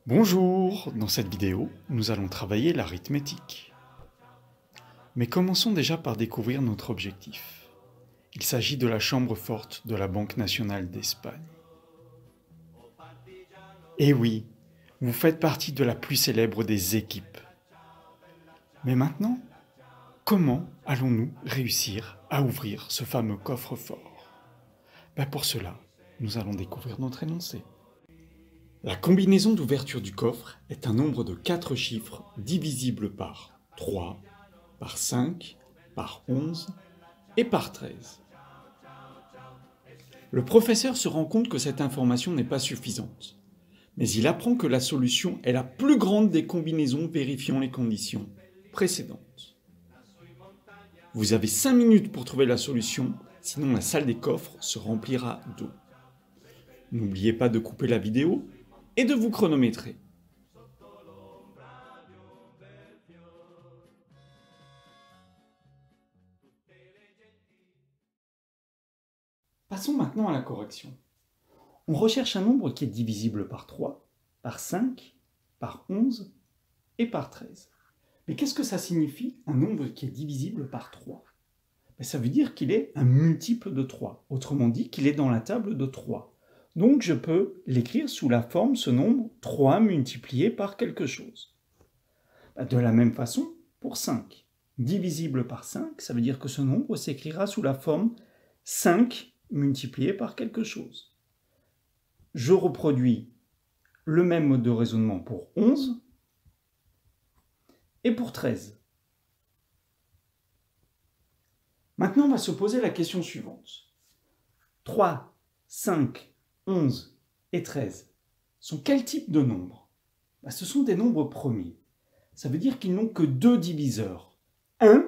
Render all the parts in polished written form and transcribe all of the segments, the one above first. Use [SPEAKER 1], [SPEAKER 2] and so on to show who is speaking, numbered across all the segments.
[SPEAKER 1] Bonjour! Dans cette vidéo, nous allons travailler l'arithmétique. Mais commençons déjà par découvrir notre objectif. Il s'agit de la chambre forte de la Banque nationale d'Espagne. Et oui, vous faites partie de la plus célèbre des équipes. Mais maintenant, comment allons-nous réussir à ouvrir ce fameux coffre-fort? Pour cela, nous allons découvrir notre énoncé. La combinaison d'ouverture du coffre est un nombre de 4 chiffres divisible par 3, par 5, par 11 et par 13. Le professeur se rend compte que cette information n'est pas suffisante, mais il apprend que la solution est la plus grande des combinaisons vérifiant les conditions précédentes. Vous avez 5 minutes pour trouver la solution, sinon la salle des coffres se remplira d'eau. N'oubliez pas de couper la vidéo et de vous chronométrer. Passons maintenant à la correction. On recherche un nombre qui est divisible par 3, par 5, par 11 et par 13. Mais qu'est-ce que ça signifie, un nombre qui est divisible par 3? Ça veut dire qu'il est un multiple de 3, autrement dit qu'il est dans la table de 3. Donc je peux l'écrire sous la forme, ce nombre, 3 multiplié par quelque chose. De la même façon, pour 5. Divisible par 5, ça veut dire que ce nombre s'écrira sous la forme 5 multiplié par quelque chose. Je reproduis le même mode de raisonnement pour 11 et pour 13. Maintenant, on va se poser la question suivante. 3, 5, 11 et 13 sont quel type de nombres? Ce sont des nombres premiers. Ça veut dire qu'ils n'ont que 2 diviseurs, 1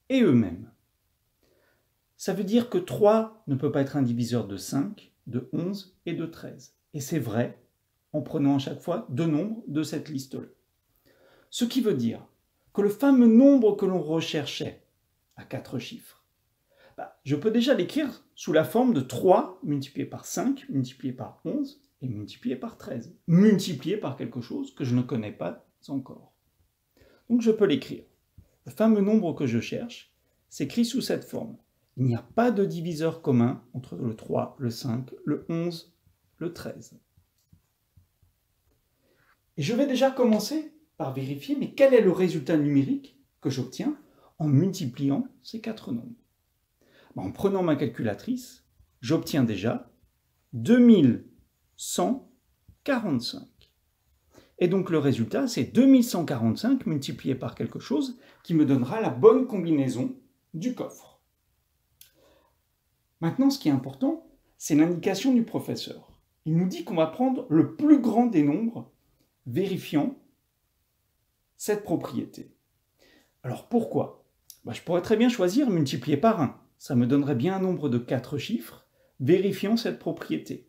[SPEAKER 1] et eux-mêmes. Ça veut dire que 3 ne peut pas être un diviseur de 5, de 11 et de 13. Et c'est vrai en prenant à chaque fois 2 nombres de cette liste-là. Ce qui veut dire que le fameux nombre que l'on recherchait à 4 chiffres, je peux déjà l'écrire sous la forme de 3 multiplié par 5, multiplié par 11 et multiplié par 13, multiplié par quelque chose que je ne connais pas encore. Donc je peux l'écrire. Le fameux nombre que je cherche s'écrit sous cette forme. Il n'y a pas de diviseur commun entre le 3, le 5, le 11, le 13. Et je vais déjà commencer par vérifier, mais quel est le résultat numérique que j'obtiens en multipliant ces 4 nombres? En prenant ma calculatrice, j'obtiens déjà 2145. Et donc le résultat, c'est 2145 multiplié par quelque chose qui me donnera la bonne combinaison du coffre. Maintenant, ce qui est important, c'est l'indication du professeur. Il nous dit qu'on va prendre le plus grand des nombres vérifiant cette propriété. Alors pourquoi? Je pourrais très bien choisir multiplier par 1. Ça me donnerait bien un nombre de 4 chiffres vérifiant cette propriété.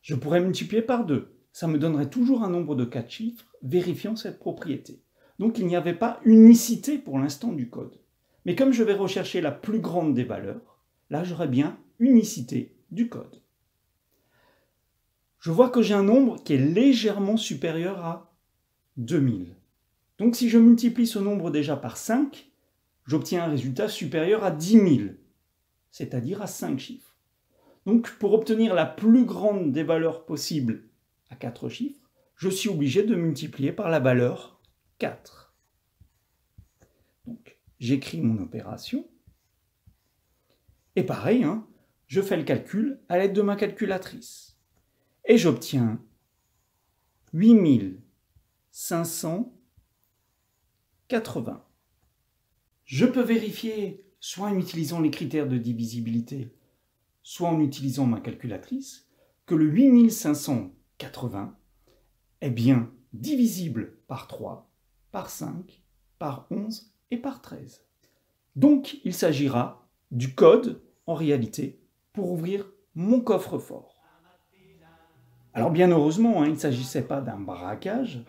[SPEAKER 1] Je pourrais multiplier par 2. Ça me donnerait toujours un nombre de 4 chiffres vérifiant cette propriété. Donc il n'y avait pas unicité pour l'instant du code. Mais comme je vais rechercher la plus grande des valeurs, là j'aurai bien unicité du code. Je vois que j'ai un nombre qui est légèrement supérieur à 2000. Donc si je multiplie ce nombre déjà par 5, j'obtiens un résultat supérieur à 10 000, c'est-à-dire à 5 chiffres. Donc pour obtenir la plus grande des valeurs possibles à 4 chiffres, je suis obligé de multiplier par la valeur 4. Donc j'écris mon opération, et pareil, je fais le calcul à l'aide de ma calculatrice. Et j'obtiens 8580. Je peux vérifier soit en utilisant les critères de divisibilité, soit en utilisant ma calculatrice, que le 8580 est bien divisible par 3, par 5, par 11 et par 13. Donc il s'agira du code, en réalité, pour ouvrir mon coffre-fort. Alors bien heureusement, il ne s'agissait pas d'un braquage,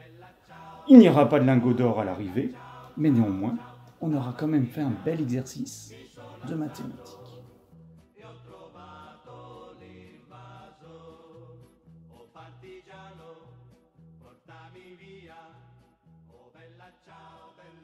[SPEAKER 1] il n'y aura pas de lingots d'or à l'arrivée, mais néanmoins, on aura quand même fait un bel exercice de mathématiques.
[SPEAKER 2] ciao bella